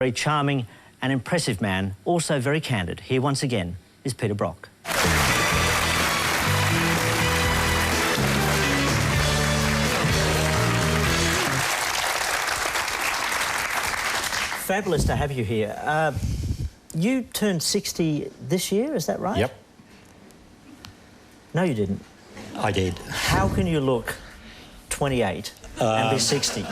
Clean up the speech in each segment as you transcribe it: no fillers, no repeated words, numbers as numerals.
Very charming and impressive man, also very candid. Here once again is Peter Brock. Fabulous to have you here. You turned 60 this year, is that right? Yep. No, you didn't. I did. How can you look 28 and be 60?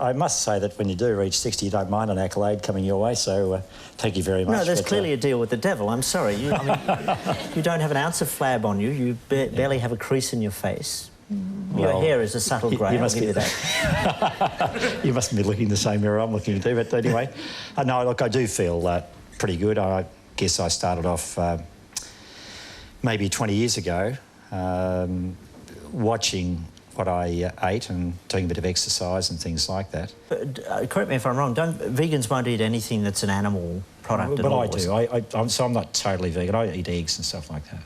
I must say that when you do reach 60, you don't mind an accolade coming your way, so thank you very much. No, there's clearly a deal with the devil. I'm sorry. You don't have an ounce of flab on you. You barely have a crease in your face. Your hair is a subtle grey, I'll give you that. You mustn't be looking in the same mirror I'm looking into, but anyway. No, look, I do feel pretty good. I guess I started off maybe 20 years ago watching what I ate and doing a bit of exercise and things like that. Correct me if I'm wrong, vegans won't eat anything that's an animal product at all? But I do. So I'm not totally vegan. I eat eggs and stuff like that.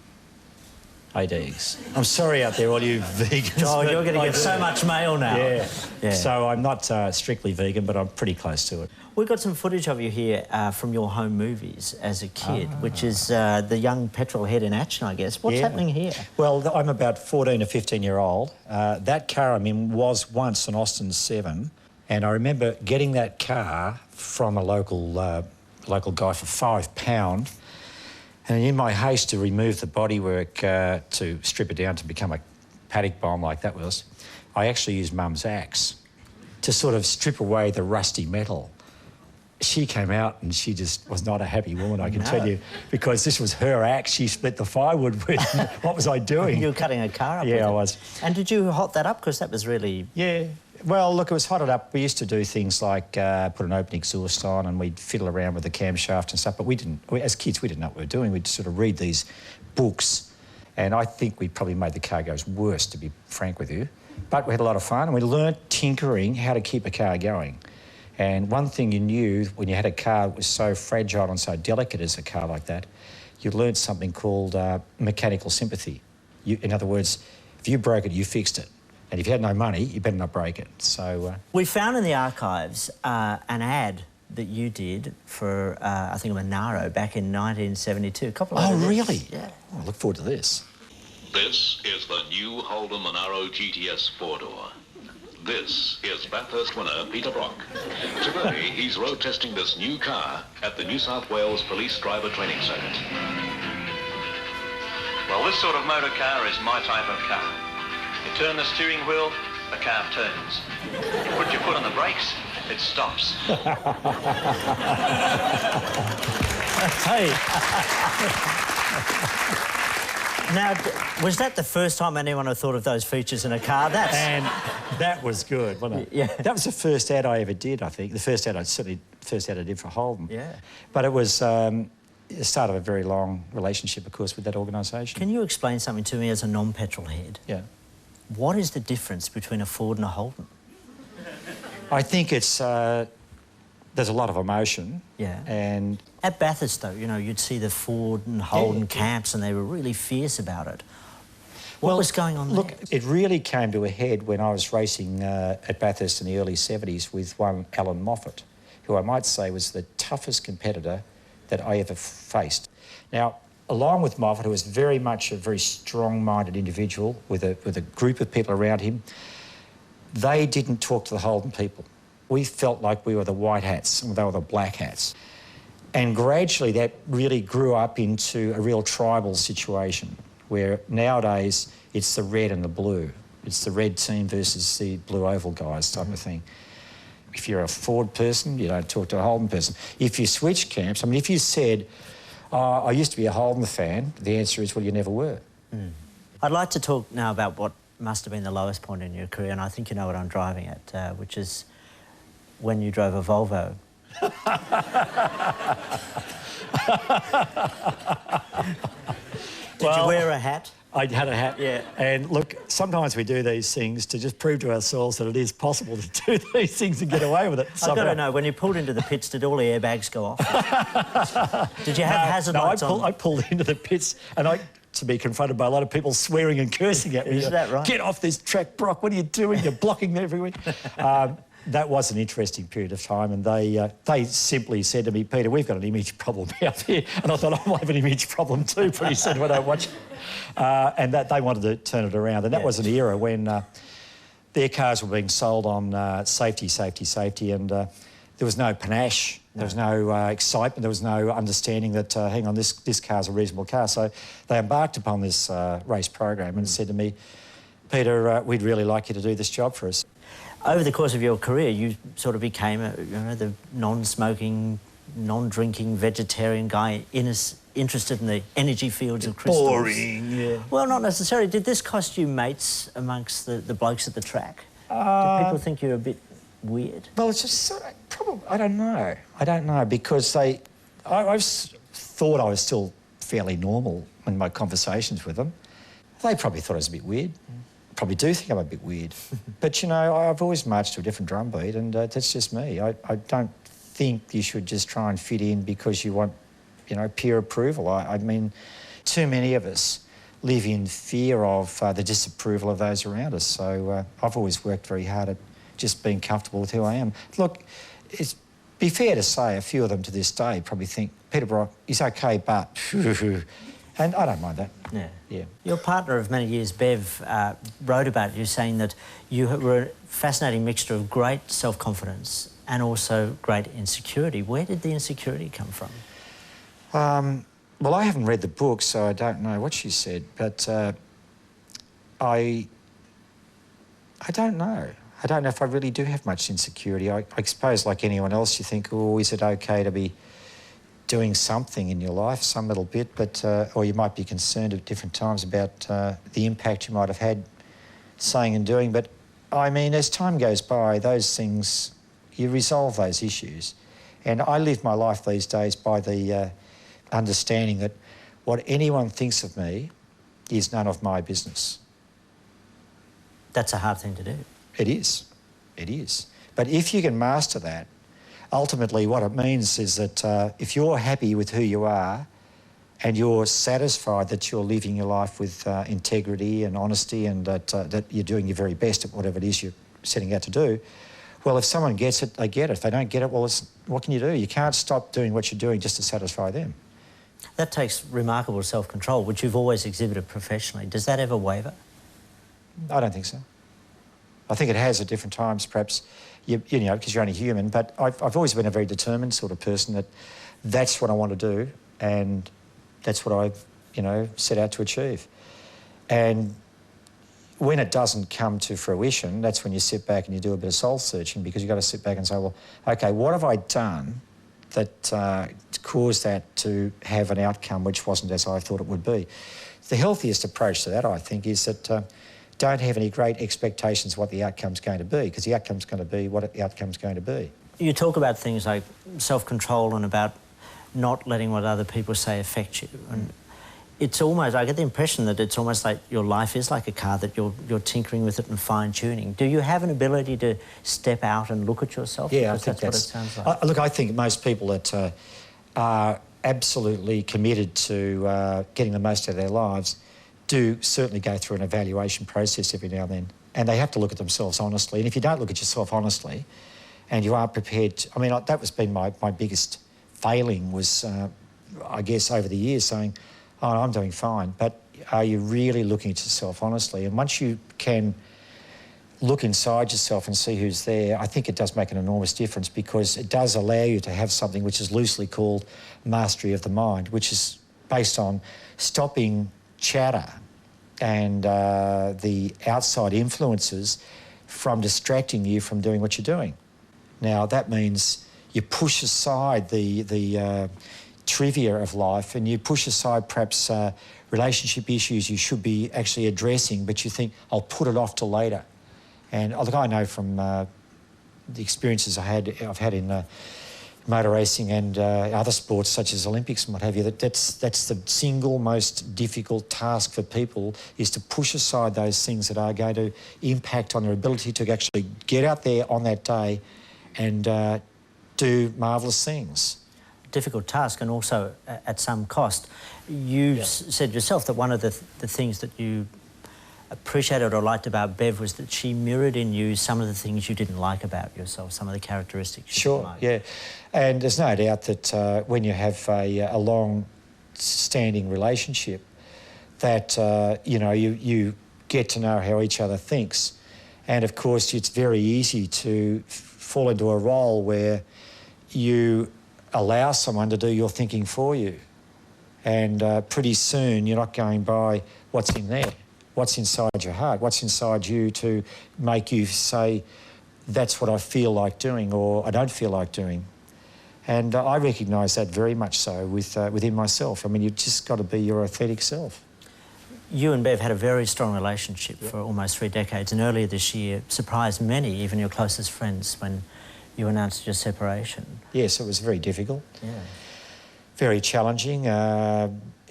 I eat eggs. I'm sorry out there, all you vegans. Oh, you're going to get so much mail now. Yeah. So I'm not strictly vegan, but I'm pretty close to it. We've got some footage of you here from your home movies as a kid, which is the young petrol head in action, I guess. What's happening here? Well, I'm about 14 or 15-year-old. That car I'm in was once an Austin 7, and I remember getting that car from a local guy for £5. And in my haste to remove the bodywork to strip it down to become a paddock bomb like that was, I actually used Mum's axe to sort of strip away the rusty metal. She came out and she just was not a happy woman, I can tell you, because this was her axe she split the firewood with. What was I doing? You were cutting a car up with I it. was. And did you hot that up? Because that was really... Yeah. Well, look, it was hotted up. We used to do things like put an open exhaust on and we'd fiddle around with the camshaft and stuff, but as kids, we didn't know what we were doing. We'd sort of read these books, and I think we probably made the car goes worse, to be frank with you. But we had a lot of fun, and we learnt tinkering how to keep a car going. And one thing you knew when you had a car that was so fragile and so delicate as a car like that, you learnt something called mechanical sympathy. In other words, if you broke it, you fixed it. And if you had no money, you better not break it. So we found in the archives an ad that you did for, I think, Monaro back in 1972. A couple of really? Yeah. Oh, I look forward to this. This is the new Holden Monaro GTS 4-door. This is Bathurst winner Peter Brock. Today, he's road testing this new car at the New South Wales Police Driver Training Circuit. Well, this sort of motor car is my type of car. You turn the steering wheel, the car turns. You put your foot on the brakes, it stops. Hey. Now, was that the first time anyone had thought of those features in a car? And that was good, wasn't it? Yeah. That was the first ad I ever did, I think. The first ad I did for Holden. Yeah. But it was the start of a very long relationship, of course, with that organisation. Can you explain something to me as a non-petrol head? Yeah. What is the difference between a Ford and a Holden? I think it's... there's a lot of emotion. Yeah. And... At Bathurst, though, you know, you'd see the Ford and Holden camps and they were really fierce about it. What was going on there? Look, it really came to a head when I was racing at Bathurst in the early 70s with one Alan Moffat, who I might say was the toughest competitor that I ever faced. Now, along with Moffat, who was very much a very strong-minded individual with a group of people around him, they didn't talk to the Holden people. We felt like we were the white hats and they were the black hats. And gradually that really grew up into a real tribal situation where nowadays it's the red and the blue. It's the red team versus the blue oval guys type of thing. If you're a Ford person, you don't talk to a Holden person. If you switch camps, I mean, if you said, I used to be a Holden fan, the answer is, well, you never were. I'd like to talk now about what must have been the lowest point in your career, and I think you know what I'm driving at, which is when you drove a Volvo. Did you wear a hat? I had a hat. Yeah. And look, sometimes we do these things to just prove to ourselves that it is possible to do these things and get away with it. I've got to know, when you pulled into the pits, did all the airbags go off? Did you have hazard lights on? I pulled into the pits and to be confronted by a lot of people swearing and cursing at me. Is that right? Get off this track, Brock. What are you doing? You're blocking me everywhere. that was an interesting period of time, and they simply said to me, Peter, we've got an image problem out here. And I thought, I might have an image problem too pretty soon when I watch. And that they wanted to turn it around. And that was an era when their cars were being sold on safety, and there was no panache, there was no excitement, there was no understanding that, hang on, this car's a reasonable car. So they embarked upon this race program and said to me, Peter, we'd really like you to do this job for us. Over the course of your career, you sort of became the non-smoking, non-drinking, vegetarian guy interested in the energy fields of crystals. Boring, yeah. Well, not necessarily. Did this cost you mates amongst the blokes at the track? Do people think you're a bit weird? Well, it's just sort of, probably, I don't know, because I thought I was still fairly normal in my conversations with them. They probably thought I was a bit weird. Probably do think I'm a bit weird. But, you know, I've always marched to a different drum beat, and that's just me. I don't think you should just try and fit in because you want, you know, peer approval. I mean, too many of us live in fear of the disapproval of those around us. So I've always worked very hard at just being comfortable with who I am. Look, it's be fair to say a few of them to this day probably think, Peter Brock, he's okay, but... And I don't mind that. Yeah. Your partner of many years, Bev, wrote about you saying that you were a fascinating mixture of great self-confidence and also great insecurity. Where did the insecurity come from? Well, I haven't read the book, so I don't know what she said, but I don't know. I don't know if I really do have much insecurity. I suppose, like anyone else, you think, oh, is it okay to be doing something in your life, some little bit, but or you might be concerned at different times about the impact you might have had saying and doing. But, I mean, as time goes by, those things, you resolve those issues. And I live my life these days by the understanding that what anyone thinks of me is none of my business. That's a hard thing to do. It is. It is. But if you can master that, ultimately what it means is that if you're happy with who you are and you're satisfied that you're living your life with integrity and honesty and that you're doing your very best at whatever it is you're setting out to do, well, if someone gets it, they get it. If they don't get it, well, what can you do? You can't stop doing what you're doing just to satisfy them. That takes remarkable self-control, which you've always exhibited professionally. Does that ever waver? I don't think so. I think it has at different times, perhaps, you know, because you're only human, but I've always been a very determined sort of person that's what I want to do and that's what I've, you know, set out to achieve. And when it doesn't come to fruition, that's when you sit back and you do a bit of soul searching, because you've got to sit back and say, well, OK, what have I done that caused that to have an outcome which wasn't as I thought it would be? The healthiest approach to that, I think, is that don't have any great expectations of what the outcome's going to be, because the outcome's going to be what the outcome's going to be. You talk about things like self-control and about not letting what other people say affect you. And it's almost, I get the impression that it's almost like your life is like a car, that you're tinkering with it and fine-tuning. Do you have an ability to step out and look at yourself? Yeah, because I think that's what it sounds like. Look, I think most people that are absolutely committed to getting the most out of their lives do certainly go through an evaluation process every now and then. And they have to look at themselves honestly. And if you don't look at yourself honestly and you aren't prepared to... I mean, that was been my biggest failing was, I guess, over the years saying, oh, I'm doing fine. But are you really looking at yourself honestly? And once you can look inside yourself and see who's there, I think it does make an enormous difference, because it does allow you to have something which is loosely called mastery of the mind, which is based on stopping chatter and the outside influences from distracting you from doing what you're doing. Now, that means you push aside the trivia of life, and you push aside perhaps relationship issues you should be actually addressing, but you think, I'll put it off till later. And look, I know from the experiences I've had in motor racing and other sports such as Olympics and what have you, that's the single most difficult task for people, is to push aside those things that are going to impact on their ability to actually get out there on that day and do marvellous things. Difficult task, and also at some cost. You said yourself that one of the things that you appreciated or liked about Bev was that she mirrored in you some of the things you didn't like about yourself, some of the characteristics you didn't like. Yeah. And there's no doubt that when you have a long-standing relationship, that, you get to know how each other thinks. And, of course, it's very easy to fall into a role where you allow someone to do your thinking for you. And pretty soon you're not going by what's in there, what's inside your heart, what's inside you to make you say, that's what I feel like doing or I don't feel like doing. And I recognise that very much so within myself. I mean, you've just got to be your authentic self. You and Bev had a very strong relationship for almost 3 decades, and earlier this year surprised many, even your closest friends, when you announced your separation. Yes, it was very difficult. Yeah. Very challenging.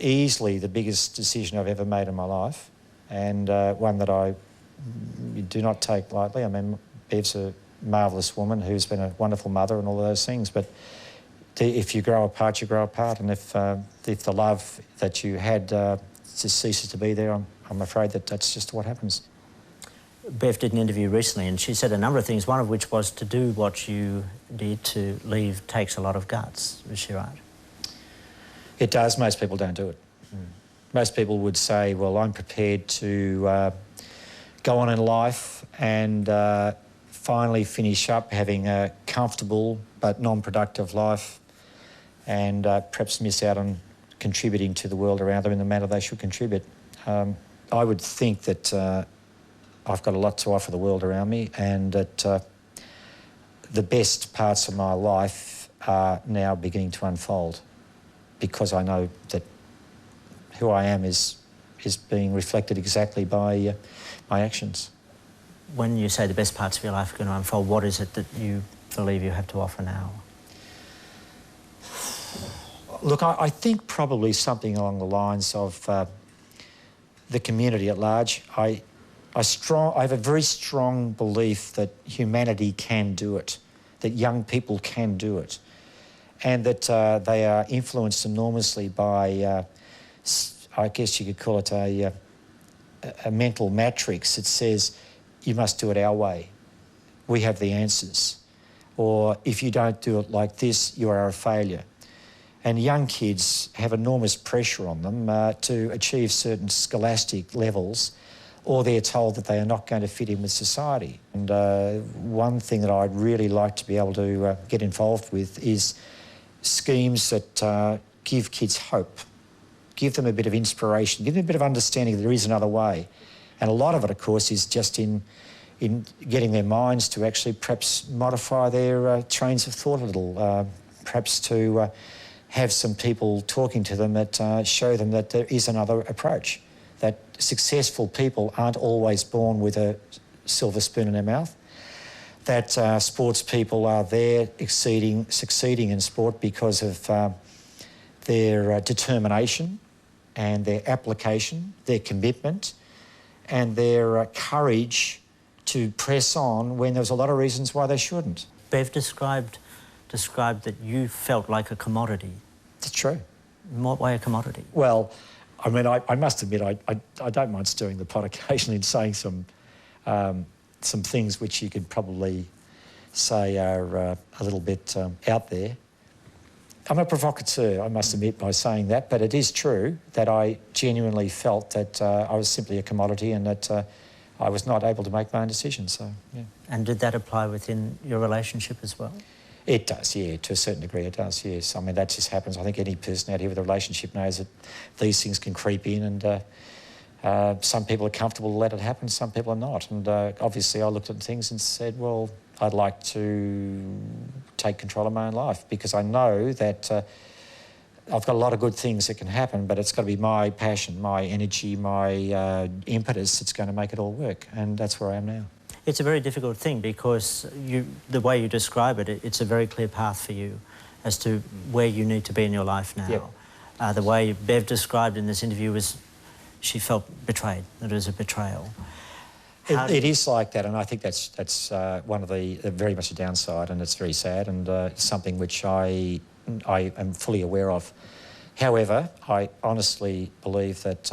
Easily the biggest decision I've ever made in my life, and one that I do not take lightly. I mean, Bev's a marvellous woman who's been a wonderful mother and all of those things, but if you grow apart, you grow apart, and if the love that you had just ceases to be there, I'm afraid that's just what happens. Bev did an interview recently and she said a number of things, one of which was to do what you did, to leave, takes a lot of guts. Is she right? It does. Most people don't do it. Most people would say, well, I'm prepared to go on in life and finally finish up having a comfortable but non-productive life and perhaps miss out on contributing to the world around them in the manner they should contribute. I would think that I've got a lot to offer the world around me, and that the best parts of my life are now beginning to unfold, because I know that who I am is being reflected exactly by my actions. When you say the best parts of your life are going to unfold, what is it that you believe you have to offer now? Look, I think probably something along the lines of the community at large. I have a very strong belief that humanity can do it, that young people can do it, and that they are influenced enormously by, I guess you could call it a mental matrix that says, you must do it our way. We have the answers. Or if you don't do it like this, you are a failure. And young kids have enormous pressure on them to achieve certain scholastic levels, or they're told that they are not going to fit in with society. And one thing that I'd really like to be able to get involved with is schemes that give kids hope, give them a bit of inspiration, give them a bit of understanding that there is another way. And a lot of it, of course, is just in getting their minds to actually perhaps modify their trains of thought a little, perhaps to have some people talking to them that show them that there is another approach, that successful people aren't always born with a silver spoon in their mouth, that sports people are there succeeding in sport because of their determination and their application, their commitment and their courage to press on when there's a lot of reasons why they shouldn't. Bev described that you felt like a commodity. That's true. In what way a commodity? Well, I mean, I must admit, I don't mind stirring the pot occasionally and saying some things which you could probably say are a little bit out there. I'm a provocateur, I must admit, by saying that, but it is true that I genuinely felt that I was simply a commodity and that I was not able to make my own decisions, so, yeah. And did that apply within your relationship as well? It does, yeah, to a certain degree it does, yes. I mean, that just happens. I think any person out here with a relationship knows that these things can creep in, and some people are comfortable to let it happen, some people are not. And obviously I looked at things and said, well, I'd like to take control of my own life, because I know that I've got a lot of good things that can happen, but it's got to be my passion, my energy, my impetus that's going to make it all work, and that's where I am now. It's a very difficult thing because the way you describe it, it's a very clear path for you as to where you need to be in your life now. Yep. The way Bev described in this interview was she felt betrayed, that it was a betrayal. It is like that, and I think that's one of the very much a downside, and it's very sad, and something which I am fully aware of. However, I honestly believe that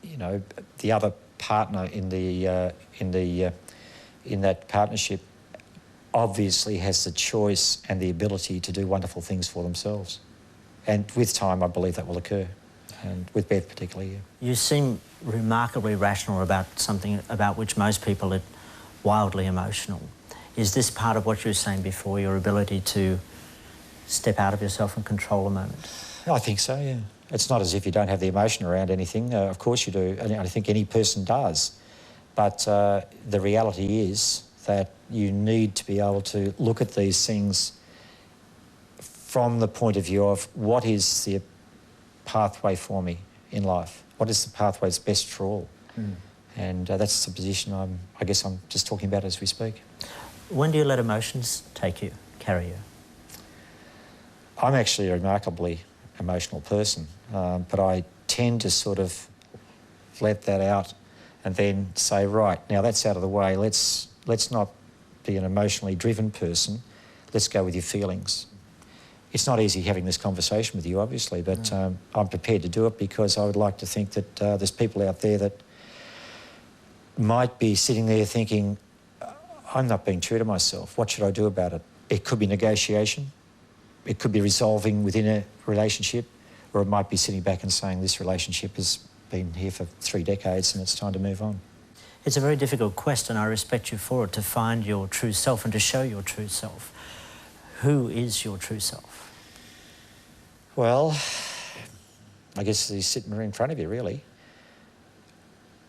you know, the other partner in that partnership obviously has the choice and the ability to do wonderful things for themselves. And with time, I believe that will occur, and with Beth particularly, yeah. You seem remarkably rational about something about which most people are wildly emotional. Is this part of what you were saying before, your ability to step out of yourself and control a moment? I think so, yeah. It's not as if you don't have the emotion around anything. Of course you do, and I think any person does. But the reality is that you need to be able to look at these things from the point of view of what is the pathway for me in life? What is the pathway that's best for all? And that's the position I guess I'm just talking about as we speak. When do you let emotions carry you? I'm actually a remarkably emotional person, but I tend to sort of let that out and then say, right, now that's out of the way. Let's not be an emotionally driven person. Let's go with your feelings. It's not easy having this conversation with you, obviously, but I'm prepared to do it because I would like to think that there's people out there that might be sitting there thinking, I'm not being true to myself. What should I do about it? It could be negotiation. It could be resolving within a relationship, or it might be sitting back and saying this relationship has been here for 3 decades and it's time to move on. It's a very difficult quest, and I respect you for it, to find your true self and to show your true self. Who is your true self? Well, I guess he's sitting in front of you, really.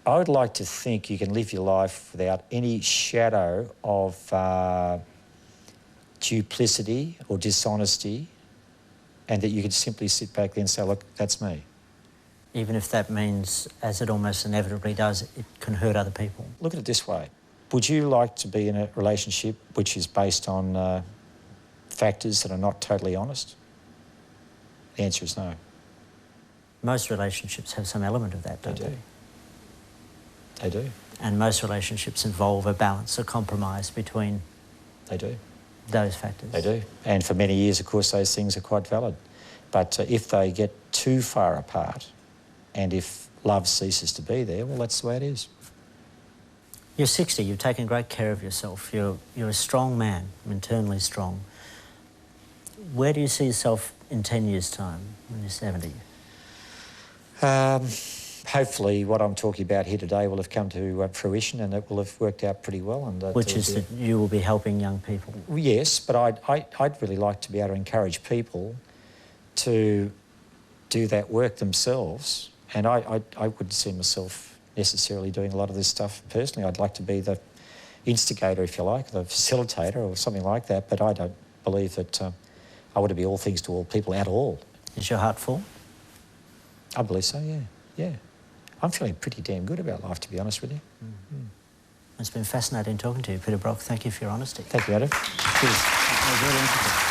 I would like to think you can live your life without any shadow of duplicity or dishonesty, and that you can simply sit back there and say, look, that's me. Even if that means, as it almost inevitably does, it can hurt other people. Look at it this way. Would you like to be in a relationship which is based on factors that are not totally honest? The answer is no. Most relationships have some element of that, don't they? They do. And most relationships involve a balance, a compromise between They do. those factors. They do. And for many years, of course, those things are quite valid. But if they get too far apart, and if love ceases to be there, well, that's the way it is. You're 60, you've taken great care of yourself. You're a strong man, internally strong. Where do you see yourself in 10 years' time, when you're 70? Hopefully what I'm talking about here today will have come to fruition, and it will have worked out pretty well. And Which is that you will be helping young people. Yes, but I'd really like to be able to encourage people to do that work themselves. And I wouldn't see myself necessarily doing a lot of this stuff personally. I'd like to be the instigator, if you like, the facilitator or something like that, but I don't believe that I want to be all things to all people at all. Is your heart full? I believe so, yeah, yeah. I'm feeling pretty damn good about life, to be honest with you. It's been fascinating talking to you, Peter Brock. Thank you for your honesty. Thank you, Adam. Cheers.